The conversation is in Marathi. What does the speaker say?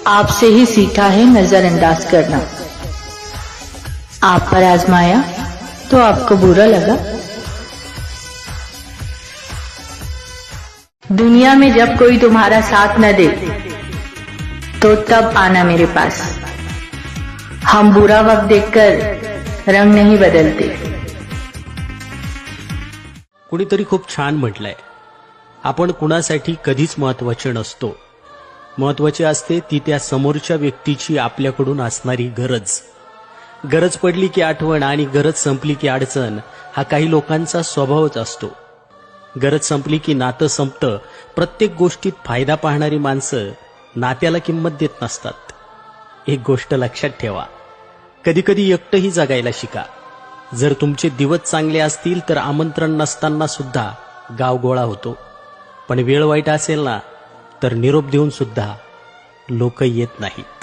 आपसे ही सीखा है नजरअंदाज करना। आप पर आजमाया तो आपको बुरा लगा। दुनिया में जब कोई तुम्हारा साथ न दे तो तब आना मेरे पास। हम बुरा वक्त देखकर रंग नहीं बदलते। कुणीतरी खूप छान म्हटलंय, आपण कुणासाठी कधीच महत्वाचे नसतो, महत्वाची असते ती त्या समोरच्या व्यक्तीची आपल्याकडून असणारी गरज। गरज पडली की आठवण आणि गरज संपली की अडचण हा काही लोकांचा स्वभावच असतो। गरज संपली की नातं संपतं। प्रत्येक गोष्टीत फायदा पाहणारी माणसं नात्याला किंमत देत नसतात। एक गोष्ट लक्षात ठेवा, कधी कधी एकटंही जगायला शिका। जर तुमचे दिवस चांगले असतील तर आमंत्रण नसताना सुद्धा गाव गोळा होतो, पण वेळ वाईट असेल ना तर निरोप देऊन सुद्धा लोक येत नाहीत।